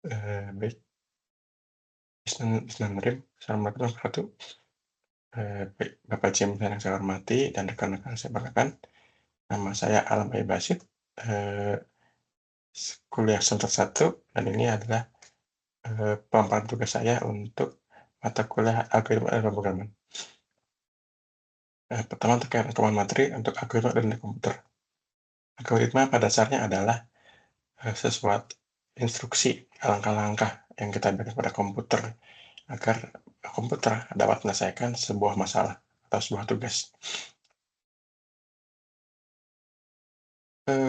Baik, Bismillahirrahmanirrahim. Assalamualaikum warahmatullahi wabarakatuh. Baik, Bapak James yang saya hormati dan rekan-rekan saya banggakan. Nama saya Alam Bayu Basit, eee, kuliah semester 1, dan ini adalah, pemaparan tugas saya untuk mata kuliah algoritma dan pemrograman. Pertama terkait rangkuman materi untuk algoritma dan komputer. Algoritma pada dasarnya adalah, sesuatu instruksi, langkah-langkah yang kita berikan pada komputer agar komputer dapat menyelesaikan sebuah masalah atau sebuah tugas.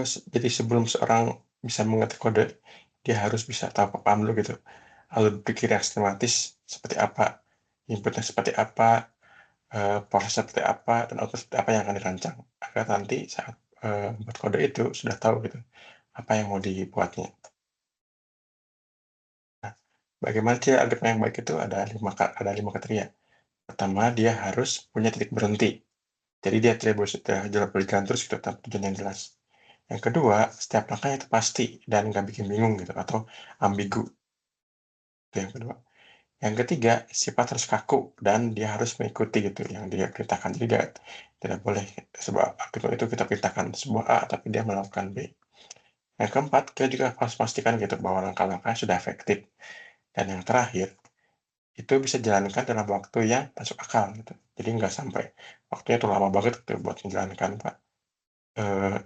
Jadi sebelum seorang bisa mengetik kode, dia harus bisa tahu paham dulu gitu, alur pikir yang sistematis seperti apa, inputnya seperti apa, prosesnya seperti apa, dan output seperti apa yang akan dirancang. Agar nanti saat, membuat kode itu sudah tahu gitu, apa yang mau dibuatnya. Nah, bagaimana sih algoritma yang baik itu ada 5 kriteria. Pertama, dia harus punya titik berhenti. Jadi dia tidak boleh sudah jalan terus gitu tanpa tujuan yang jelas. Yang kedua, setiap langkahnya itu pasti dan nggak bikin bingung gitu atau ambigu, itu yang kedua. Yang ketiga, sifat harus kaku dan dia harus mengikuti gitu yang dia perintahkan. Jadi dia tidak boleh sebuah algoritma itu kita perintahkan sebuah A tapi dia melakukan B. Yang keempat, kita juga harus pastikan gitu bahwa langkah-langkahnya sudah efektif. Dan yang terakhir, itu bisa dijalankan dalam waktu yang masuk akal gitu. Jadi nggak sampai waktunya tuh lama banget gitu buat menjalankan, Pak. Eee,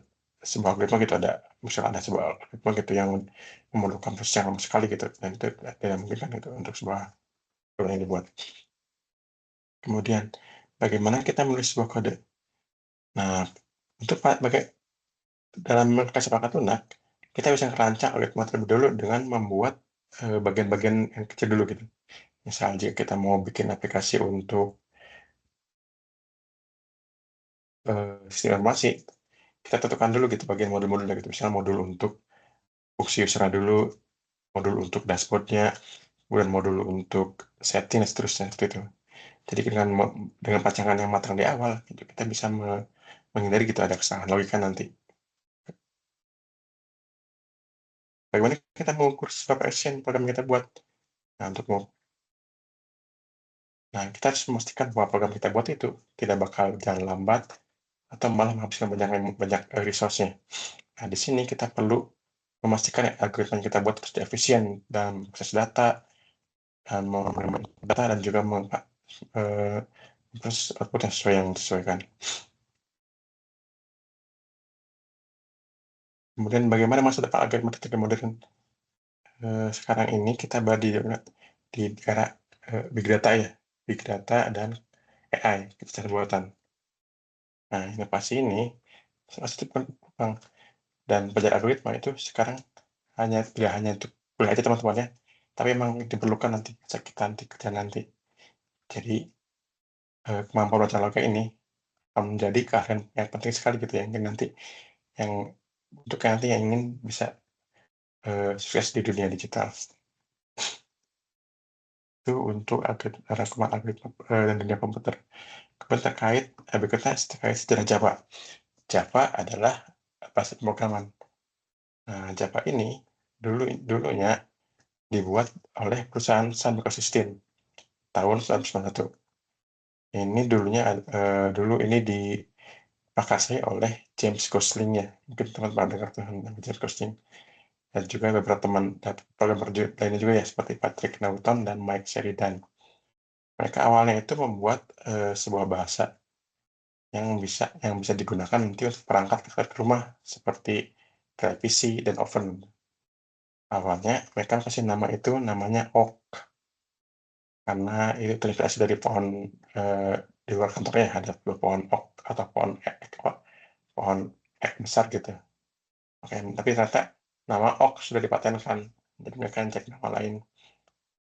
Sebuah algoritma gitu misal ada sebuah algoritma gitu yang memerlukan proses yang lama sekali gitu, dan itu tidak mungkin kan itu untuk sebuah program yang dibuat. Kemudian, bagaimana kita menulis sebuah kode? Nah, untuk dalam kesepakatan lunak, kita bisa merancang algoritma terlebih dahulu dengan membuat, bagian-bagian yang kecil dulu gitu. Misal jika kita mau bikin aplikasi untuk, sistem informasi, kita tentukan dulu gitu bagian modul-modulnya gitu, misalnya modul untuk fungsi user dulu, modul untuk dashboard-nya, kemudian modul untuk setting dan seterusnya, seperti itu. Jadi dengan pacangan yang matang di awal, itu kita bisa menghindari gitu ada kesalahan logika nanti. Bagaimana kita mengukur seberapa efisien program yang kita buat? Nah, kita harus memastikan bahwa program kita buat itu tidak bakal jalan lambat atau malah menghabiskan banyak resource-nya. Nah, di sini kita perlu memastikan ya, algoritma yang kita buat terus efisien dalam proses data dan menerima data dan juga eee, proses output yang disesuaikan. Kemudian bagaimana masa depan algoritma teknik modern? Sekarang ini kita berada di era, big data ya, big data dan AI, kecerdasan buatan. Nah, inovasi ini salah satu berkembang dan belajar algoritma itu sekarang tidak hanya untuk kuliah aja teman-teman ya, tapi memang diperlukan nanti saat kita nanti kerja nanti. Jadi, kemampuan baca logika ini akan menjadi keahlian yang penting sekali gitu ya, yang nanti yang untuk nanti yang ingin bisa, sukses di dunia digital. Itu untuk rangkuman algoritma, dan dunia komputer. Kemudian berikutnya terkait sejarah Java. Java adalah bahasa pemrograman. Nah, Java ini dulunya dibuat oleh perusahaan Sun Microsystems tahun 1991. Ini dulu ini diprakarsai oleh James Gosling ya, mungkin teman pernah dengar tuh nama James Gosling, dan juga beberapa teman dan programmer lainnya juga ya, seperti Patrick Naughton dan Mike Sheridan. Mereka awalnya itu membuat, sebuah bahasa yang bisa digunakan nanti untuk perangkat rumah seperti televisi dan oven. Awalnya mereka kasih nama itu namanya oak, karena itu terinspirasi dari pohon, eee, di luar kantornya ada sebuah pohon oak atau pohon ek besar gitu. Oke, tapi ternyata nama oak sudah dipatenkan, jadi mereka cek nama lain.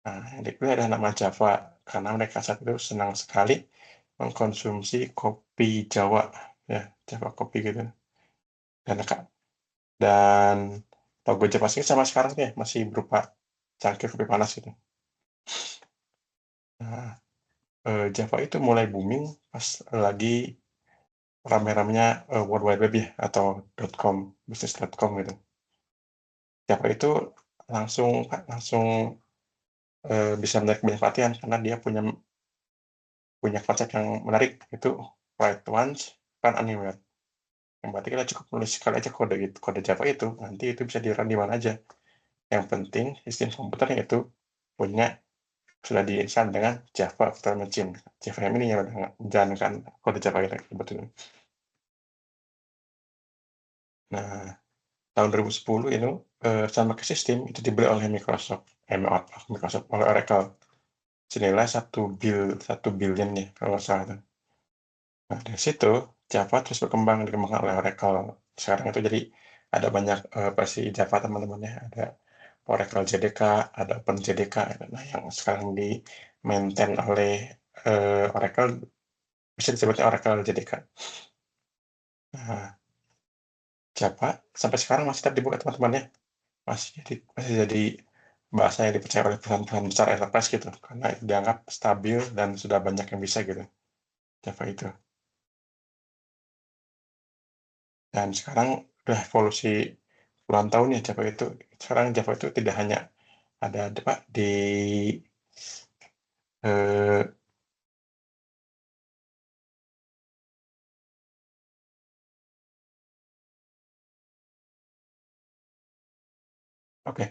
Nah, yang dipilih adalah nama Java, karena mereka saat itu senang sekali mengkonsumsi kopi Jawa, ya, Java kopi gitu. Dan dan logo Java sih sama sekarang ya, masih berupa cangkir kopi panas gitu. Nah, Java itu mulai booming pas lagi rame-ramenya, World Wide Web ya, atau .com, bisnis.com gitu. Java itu langsung, bisa menarik banyak perhatian karena dia punya punya konsep yang menarik, itu write once, run anywhere. Yang berarti kita cukup nulis sekali aja kode itu, kode Java itu, nanti itu bisa di-run di mana aja. Yang penting sistem komputernya itu punya sudah di-install dengan Java Virtual Machine. JVM ini yang menjalankan kode Java kita kebetulan. Nah, tahun 2010 itu, sama ke sistem itu dibeli oleh Microsoft, oleh Oracle. Senilai 1 billion ya, kalau nggak salah tuh. Nah, dari situ Java terus dikembangkan oleh Oracle. Sekarang itu jadi ada banyak, versi Java teman-teman ya, ada Oracle JDK, ada OpenJDK, nah yang sekarang di-maintain oleh, Oracle bisa disebutnya Oracle JDK. Nah, Java sampai sekarang masih tetap dibuka teman-teman ya, masih jadi bahasa yang dipercaya oleh perusahaan-perusahaan besar enterprise gitu, karena itu dianggap stabil dan sudah banyak yang bisa gitu, Java itu. Dan sekarang udah evolusi puluhan tahun ya Java itu. Sekarang Java itu tidak hanya ada apa, eee, oke.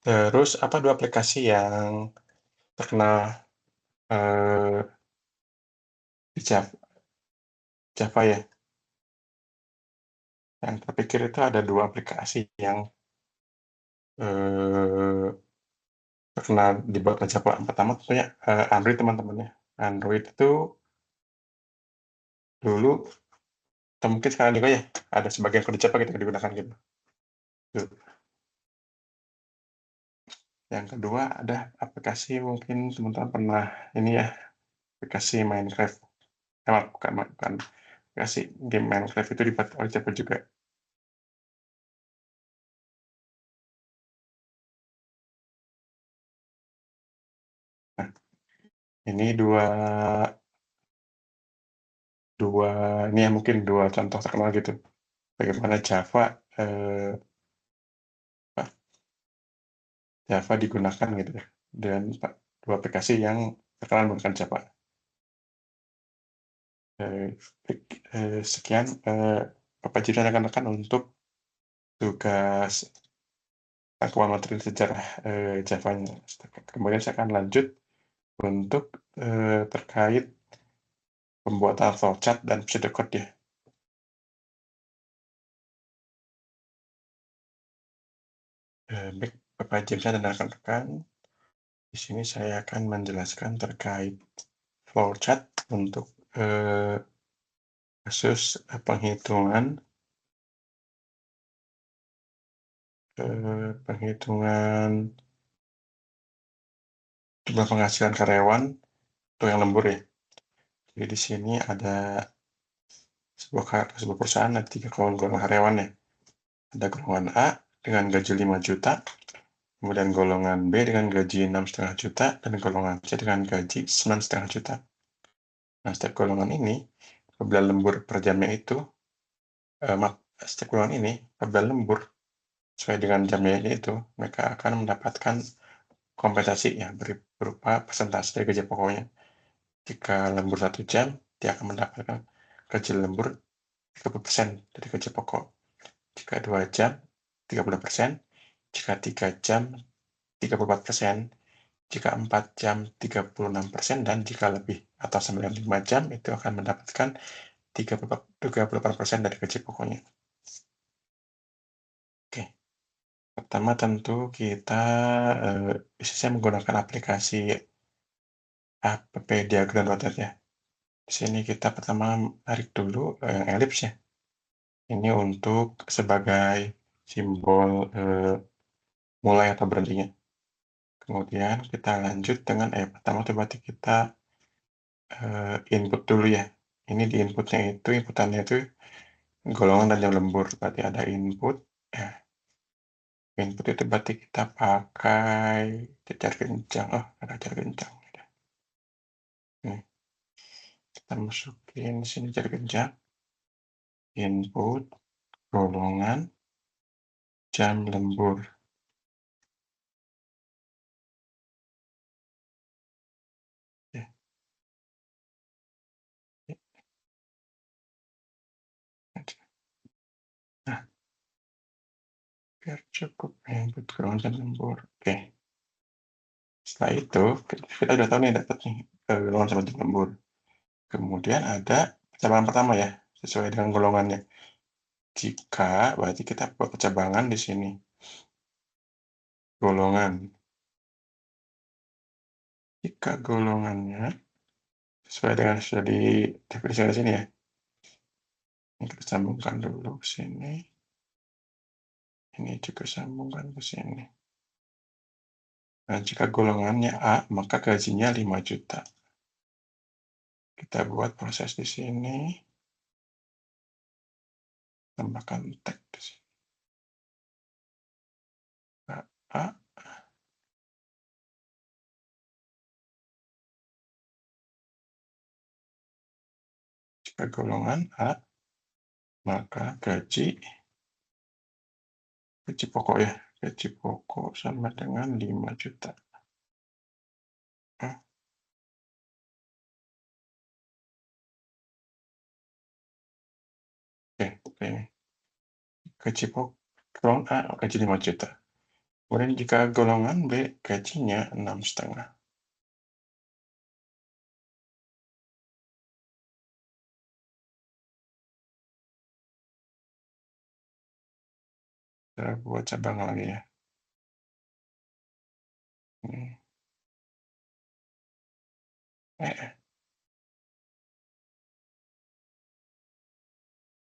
Terus apa 2 aplikasi yang terkenal, eee, di Java ya, yang terpikir itu ada 2 aplikasi yang, eee, terkenal dibuat oleh Java. Yang pertama tentunya, Android teman-teman ya. Android itu dulu atau mungkin sekarang juga ya, ada sebagian kode Java gitu yang digunakan gitu. Tuh. Yang kedua ada aplikasi mungkin teman-teman pernah ini ya, aplikasi Minecraft. Bukan, aplikasi game Minecraft itu dibuat oleh Java juga. Nah, ini dua dua ini ya mungkin 2 contoh terkenal gitu, bagaimana Java, eee, apa, Java digunakan gitu ya, dan 2 aplikasi yang terkenal menggunakan Java. Eee, sekian, apa jadi rekan-rekan untuk tugas akuan materi sejarah, Javanya. Kemudian saya akan lanjut untuk, terkait pembuatan flowchart dan pseudocode ya. Baik Bapak James dan rekan-rekan, di sini saya akan menjelaskan terkait flowchart untuk, kasus, penghitungan jumlah penghasilan karyawan untuk yang lembur ya. Jadi di sini ada sebuah perusahaan ada 3 golongan karyawan ya. Ada golongan A dengan gaji 5 juta, kemudian golongan B dengan gaji 6,5 juta, dan golongan C dengan gaji 9,5 juta. Nah, setiap golongan ini apabila lembur per jamnya itu, maaf, setiap golongan ini apabila lembur sesuai dengan jamnya itu, mereka akan mendapatkan kompensasi ya, berupa persentase dari gaji pokoknya. Jika lembur 1 jam, dia akan mendapatkan gaji lembur 30% dari gaji pokok. Jika 2 jam, 30%. Jika 3 jam, 34%. Jika 4 jam, 36%. Dan jika lebih atau 95 jam, itu akan mendapatkan 38% dari gaji pokoknya. Oke, pertama tentu kita, bisa menggunakan aplikasi app diagram.net ya. Di sini kita pertama tarik dulu, elips ya. Ini untuk sebagai simbol, mulai atau berhentinya. Kemudian kita lanjut dengan pertama itu berarti kita, input dulu ya. Ini di inputannya itu golongan dan jam lembur. Berarti ada input itu berarti kita pakai cecar kencang. Oh, ada cecar kencang. Nih, kita masukin sini cecar kencang, input, golongan, jam lembur. biar cukup input golongan jam lembur. Oke, setelah itu kita udah tahu nih dapat nih, golongan sama jam lembur. Kemudian ada percabangan pertama ya, sesuai dengan golongannya. Jika berarti kita buat percabangan di sini, golongan. Jika golongannya sesuai dengan sudah didefinisikan di sini ya. Ini kita sambungkan dulu ke sini. Ini juga sambungkan ke sini. Nah, jika golongannya A, maka gajinya 5 juta. Kita buat proses di sini. Tambahkan tag di sini. A, jika golongan A, maka gaji pokok ya. Gaji pokok sama dengan 5 juta. Oke. Gaji pokok golongan A, gaji 5 juta. Kemudian jika golongan B, gajinya 6,5. Kita buat cabang lagi ya. Ini.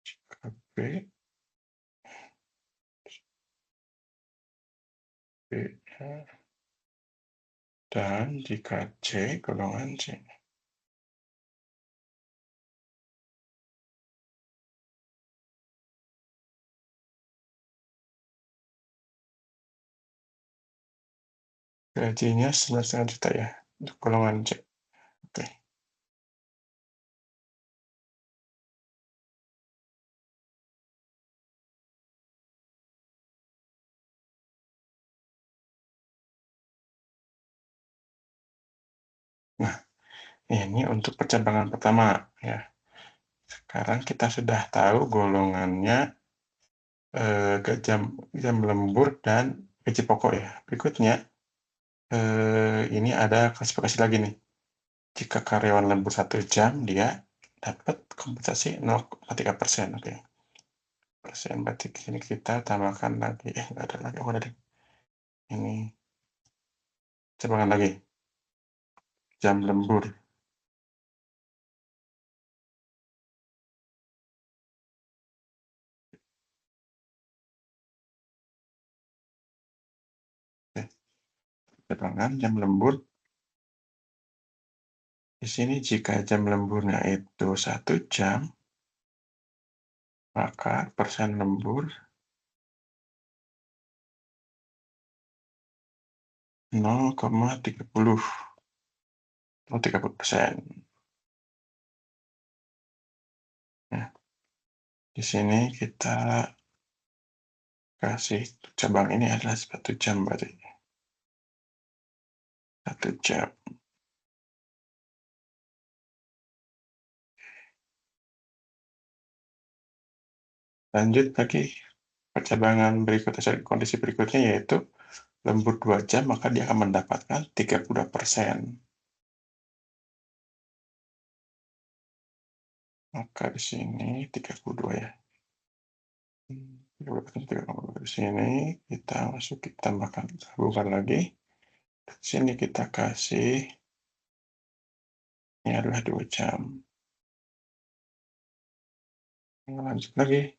Jika B, dan jika C, golongan C. Gajinya 9,5 juta ya, untuk golongan C. Oke. Nah, ini untuk percabangan pertama ya. Sekarang kita sudah tahu golongannya jam lembur dan gaji pokok ya. Berikutnya ini ada klasifikasi lagi nih. Jika karyawan lembur 1 jam, dia dapat kompensasi 0,3%. Oke. Persen berarti di sini kita tambahkan lagi. Nggak ada lagi. Oh, ada deh. Ini cabangan lagi. Jam lembur. Cabangan jam lembur. Di sini jika jam lemburnya itu 1 jam, maka persen lembur 0,30. 30%. Nah, di sini kita kasih cabang ini adalah 1 jam berarti. 1 jam. Lanjut lagi percabangan berikutnya, kondisi berikutnya yaitu lembur 2 jam, maka dia akan mendapatkan 32%. Maka di sini 32 ya. 32%, di sini kita tambahkan, tambahkan lagi. Di sini kita kasih, ini adalah 2 jam. Lanjut lagi.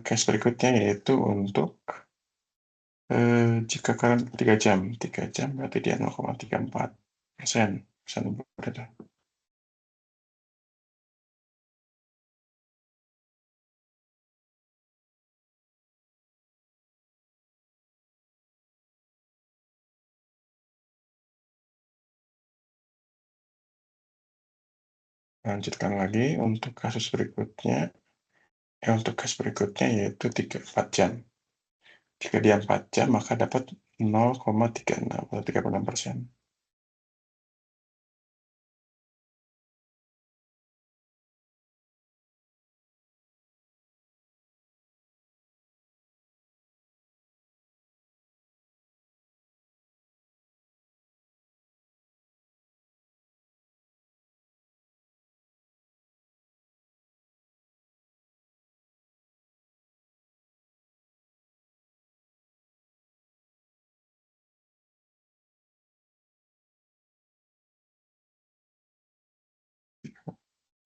Case berikutnya yaitu untuk jika kalian 3 jam. 3 jam berarti dia 0,34%. Persen berarti. Lanjutkan lagi untuk kasus berikutnya. Untuk case berikutnya yaitu 4 jam. Jika dia 4 jam, maka dapat 0,36 atau 36%.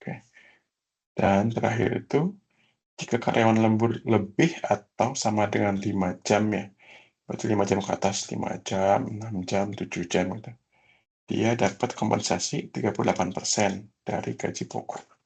Oke. Dan terakhir itu, jika karyawan lembur lebih atau sama dengan 5 jam ya, berarti 5 jam ke atas, 5 jam, 6 jam, 7 jam gitu. Dia dapat kompensasi 38% dari gaji pokok.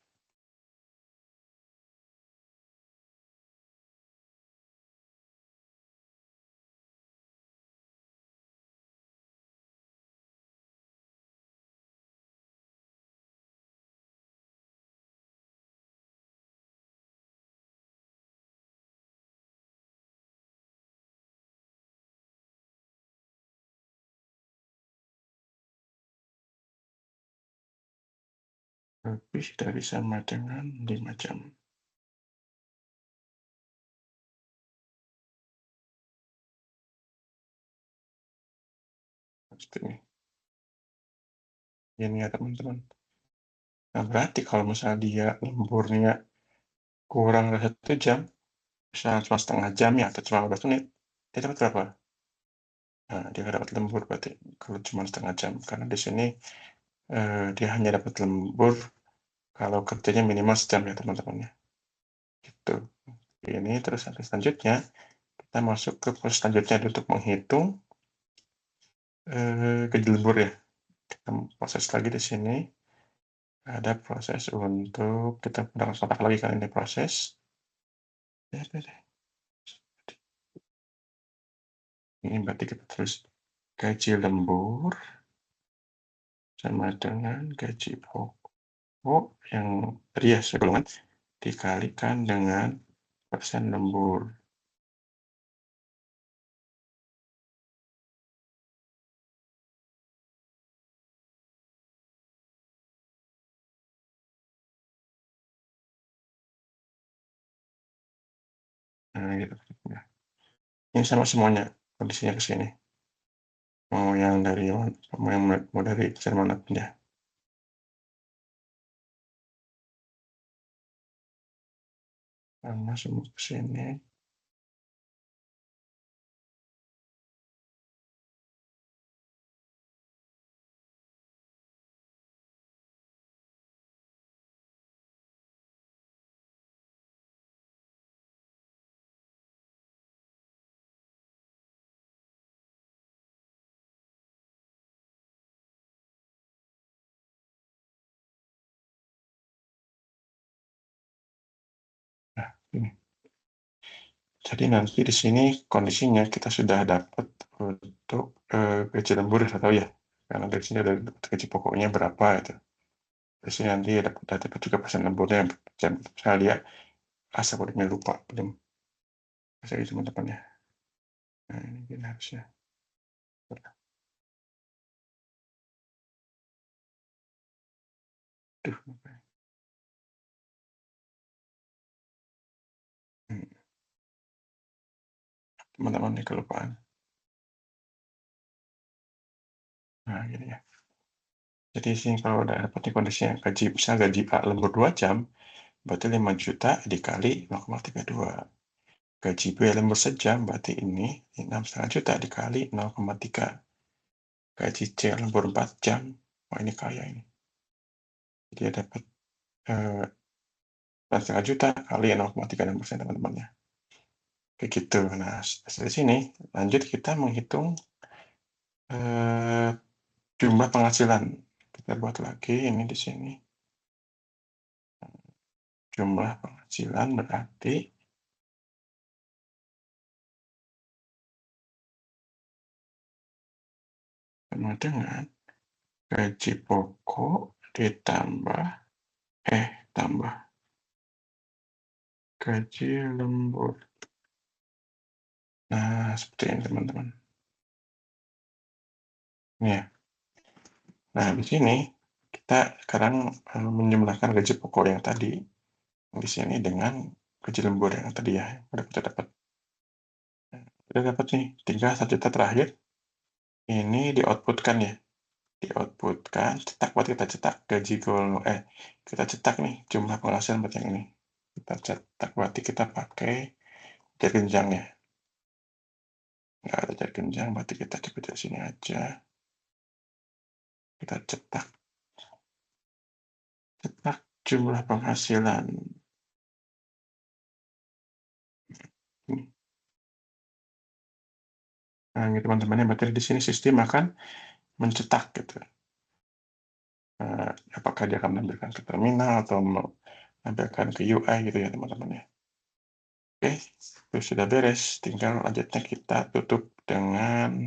Lebih dari sama dengan 5 jam. Seperti ini. Ini ya teman-teman. Nah, berarti kalau misalnya dia lemburnya kurang dari 1 jam, misalnya cuma setengah jam ya, atau cuma 15 menit, dia dapat berapa? Nah, dia nggak dapat lembur berarti kalau cuma setengah jam. Karena di sini dia hanya dapat lembur kalau kerjanya minimal sejam ya teman-teman ya. Gitu. Ini terus nanti selanjutnya kita masuk ke proses selanjutnya untuk menghitung gaji lembur ya. Kita proses lagi di sini. Ada proses untuk kita menggunakan kotak lagi kan ini proses. Ya, ya, ya. Ini berarti kita terus gaji lembur sama dengan gaji pokok yang tadi ya segolongan dikalikan dengan persen lembur. Nah, gitu. Ya. Ini sama semuanya kondisinya ke sini. Mau yang dari mau dari persen mana pun ya. Sama semua ke sini. Nah, ini. Jadi nanti di sini kondisinya kita sudah dapat untuk gaji lembur ya tahu ya. Karena dari sini ada gaji pokoknya berapa itu. Di sini nanti dapat juga persen lemburnya jam. Saya lihat asal udah lupa belum. Saya teman-teman ya. Nah, ini harusnya. Aduh, hmm, teman-teman ini kelupaan. Nah, gini ya. Jadi sini kalau udah dapat kondisinya gaji, misalnya gaji A lembur 2 jam, berarti 5 juta dikali 0,32. Gaji B lembur sejam, berarti ini 6,5 juta dikali 0,3. Gaji C lembur 4 jam, wah ini kaya ini. Dia dapat 4,5 juta kali 0,36% teman-teman ya. Kayak gitu. Nah, dari sini lanjut kita menghitung jumlah penghasilan. Kita buat lagi ini di sini. Jumlah penghasilan berarti sama dengan gaji pokok ditambah tambah gaji lembur. Nah, seperti ini teman-teman. Ya. Nah, di sini kita sekarang menjumlahkan gaji pokok yang tadi di sini dengan gaji lembur yang tadi ya, udah kita dapat. Udah dapat nih, tinggal 1 juta terakhir ini di-output-kan ya. Di-output-kan, cetak buat kita cetak gaji kita cetak nih jumlah penghasilan buat yang ini. Kita cetak berarti kita pakai jar genjang ya. Nggak ada jar genjang, berarti kita coba dari sini aja. Kita cetak. Cetak jumlah penghasilan. Nah, ini teman-teman ya, berarti di sini sistem akan mencetak gitu. Apakah dia akan menampilkan ke terminal atau menampilkan ke UI gitu ya teman-teman ya. Oke, itu sudah beres. Tinggal lanjutnya kita tutup dengan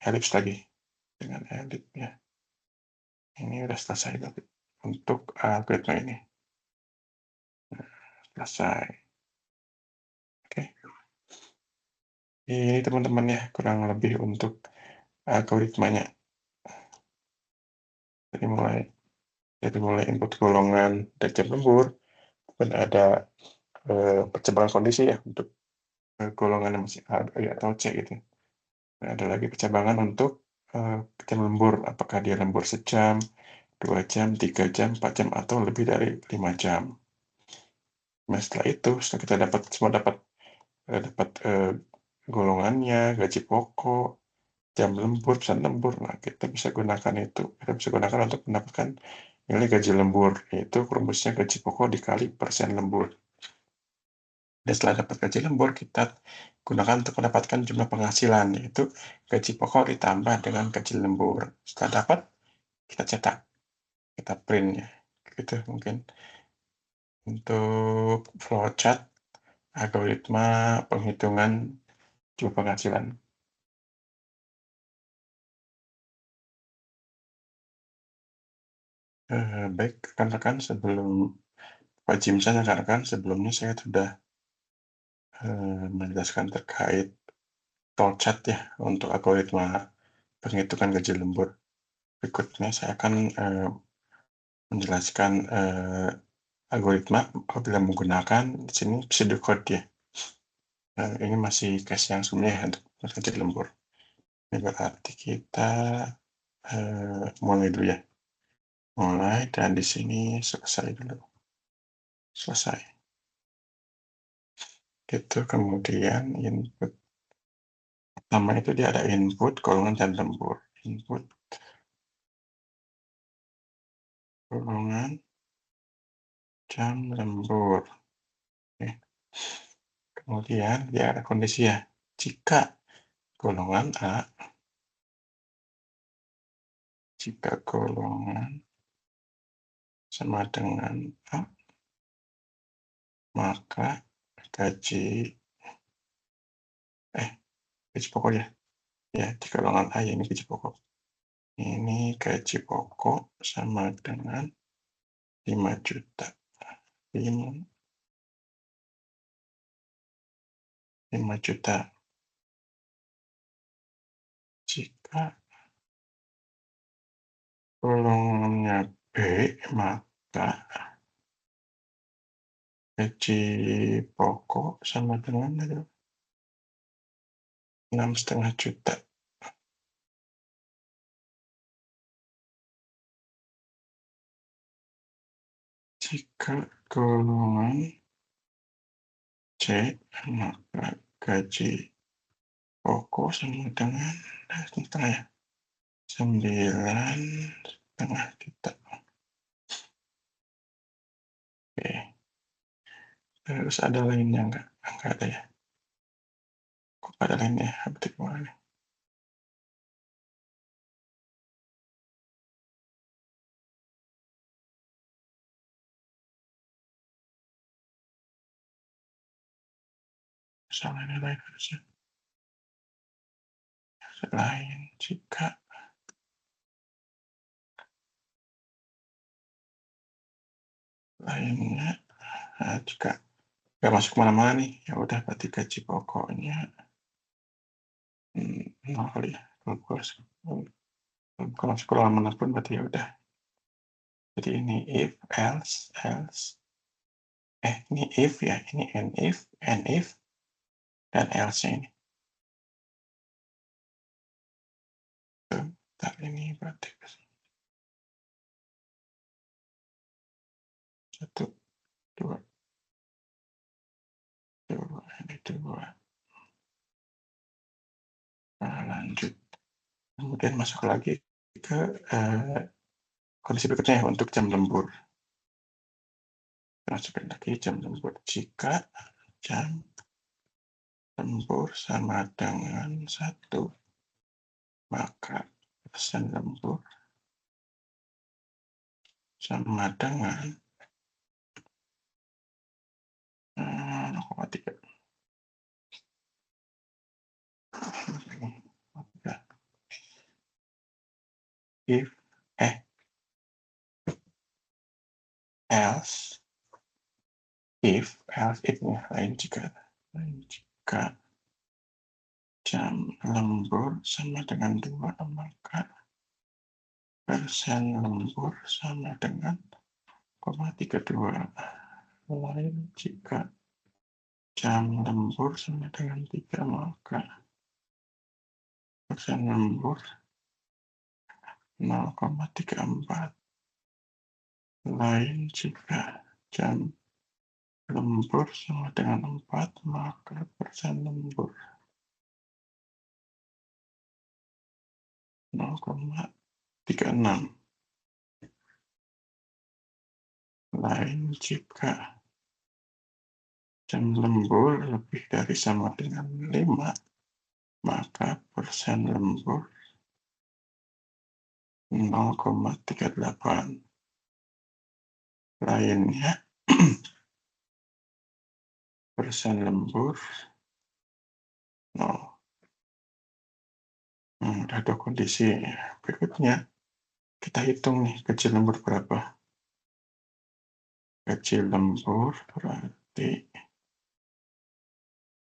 elips lagi. Dengan elips ya. Ini udah selesai untuk algoritma ini. Selesai. Oke. Ini teman-teman ya, kurang lebih untuk algoritmanya. Dari mulai input golongan dan jam lembur, dan ada percabangan kondisi ya untuk golongan yang masih A, B, atau C gitu. Dan ada lagi percabangan untuk jam lembur, apakah dia lembur sejam, 2 jam, 3 jam, 4 jam, atau lebih dari 5 jam. Nah, setelah itu, setelah kita dapat golongannya, gaji pokok, jam lembur, pesan lembur, nah kita bisa gunakan untuk mendapatkan nilai gaji lembur, yaitu rumusnya gaji pokok dikali persen lembur. Dan setelah dapat gaji lembur, kita gunakan untuk mendapatkan jumlah penghasilan, yaitu gaji pokok ditambah dengan gaji lembur. Setelah dapat, kita cetak, kita print ya. Gitu mungkin untuk flowchart algoritma penghitungan jumlah penghasilan. Baik rekan-rekan, sebelum Pak Jimsan rekan-rekan, sebelumnya saya sudah menjelaskan terkait flowchart ya untuk algoritma penghitungan gaji lembur. Berikutnya saya akan menjelaskan algoritma apabila menggunakan di sini pseudocode ya. Ini masih case yang sebelumnya ya, untuk gaji lembur. Ini berarti kita mulai dulu ya. Mulai dan di sini selesai dulu. Selesai. Itu kemudian input pertama itu dia ada input golongan dan lembur. Input golongan jam lembur. Oke. Kemudian dia ada kondisi ya. Jika golongan A, jika golongan sama dengan A, maka gaji pokok ya. Ya, jika golongan A ya ini gaji pokok. Ini gaji pokok sama dengan 5 juta. 5 juta. Jika golongannya B, maka gaji pokok sama dengan 6,5 juta. Jika golongan C, maka gaji pokok sama dengan 9,5 juta. Oke. Terus ada lainnya enggak? Enggak ada ya. Kok ada lainnya? Berarti kemana? Misalnya lain harusnya. Selain jika lainnya, jika nggak masuk kemana-mana nih, ya udah berarti gaji pokoknya nol kali ya. Kalau masuk ke halaman pun berarti ya udah. Jadi ini if, else, ini if ya, ini and if, dan else-nya ini. Bentar, ini berarti 1, 2, ini 2. Nah, lanjut. Kemudian masuk lagi ke kondisi berikutnya ya, untuk jam lembur. Masukin lagi jam lembur. Jika jam lembur sama dengan 1, maka persen lembur sama dengan 0,3. If else lain jika jam lembur sama dengan 2, maka persen lembur sama dengan 0,32. Lain jika jam lembur sama dengan 3, maka persen lembur 0,34. Lain jika jam lembur sama dengan 4, maka persen lembur 0,36. Lain jika jam lembur lebih dari sama dengan 5, maka persen lembur 0,38. Lainnya persen lembur 0. Ada 2 kondisi. Berikutnya kita hitung nih gaji lembur berapa. Gaji lembur berarti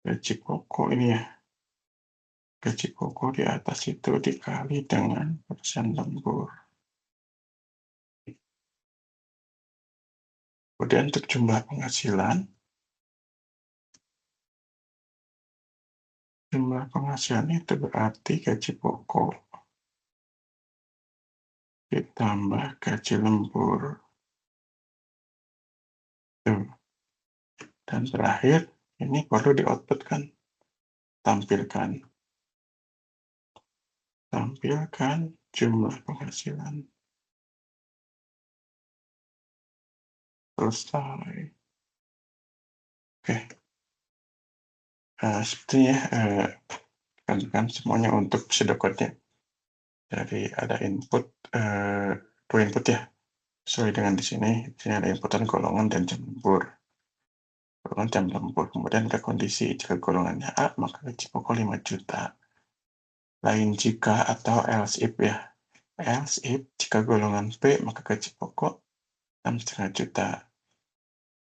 gaji pokok ini ya. Gaji pokok di atas itu dikali dengan persen lembur. Kemudian untuk jumlah penghasilan itu berarti gaji pokok ditambah gaji lembur. Dan terakhir, ini perlu di-output kan. Tampilkan jumlah penghasilan. Selesai. Oke. Sepertinya kan semuanya untuk pseudocode-nya. Jadi ada input, 2 input ya. Sesuai dengan di sini ada inputan golongan dan jam lembur. Golongan jam lembur. Kemudian ada kondisi jika golongannya A, maka gaji pokok 5 juta. Lain jika atau else if ya. Else if jika golongan B, maka gaji pokok 6,5 juta.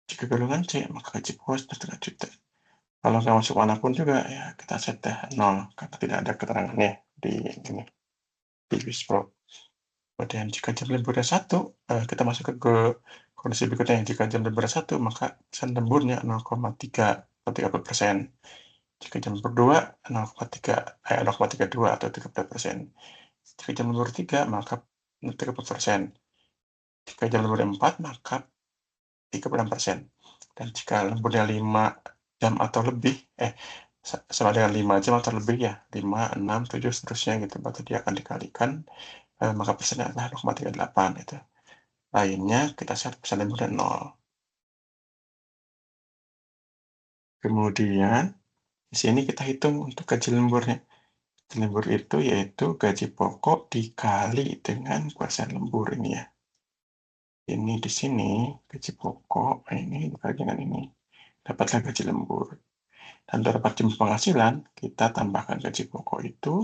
Jika golongan C, maka gaji pokok 1,5 juta. Kalau nggak masuk manapun juga, ya kita set 0, karena tidak ada keterangannya di ini, di Wispro. Kemudian jika jam lemburnya 1, kita masuk ke kondisi berikutnya. Jika jam lemburnya 1, maka persen lemburnya 0,30%. Jika jam lembur 2, 0,32 atau 30%. Jika jam lembur 3, maka 30%. Jika jam lembur 4, maka 36%. Dan jika lemburnya 5 jam atau lebih, sama dengan 5 jam atau lebih ya, 5, 6, 7, seterusnya gitu, berarti dia akan dikalikan, maka persennya adalah 0,38 gitu. Lainnya kita set persen lemburnya 0. Kemudian di sini kita hitung untuk gaji lemburnya. Gaji lembur itu yaitu gaji pokok dikali dengan persen lembur ini ya. Ini di sini gaji pokok, ini dikali dengan ini. Dapatlah gaji lembur. Dan dapat jumlah penghasilan, kita tambahkan gaji pokok itu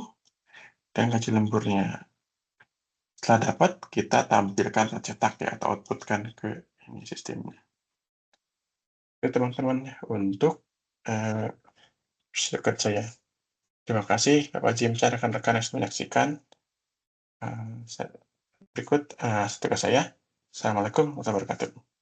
dan gaji lemburnya. Setelah dapat, kita tampilkan cetak ya, atau outputkan ke ini sistemnya. Oke teman-teman, untuk dekat saya. Terima kasih Bapak Jimsa, rekan-rekan yang sudah menyaksikan. Berikut tugas saya. Assalamualaikum warahmatullahi wabarakatuh.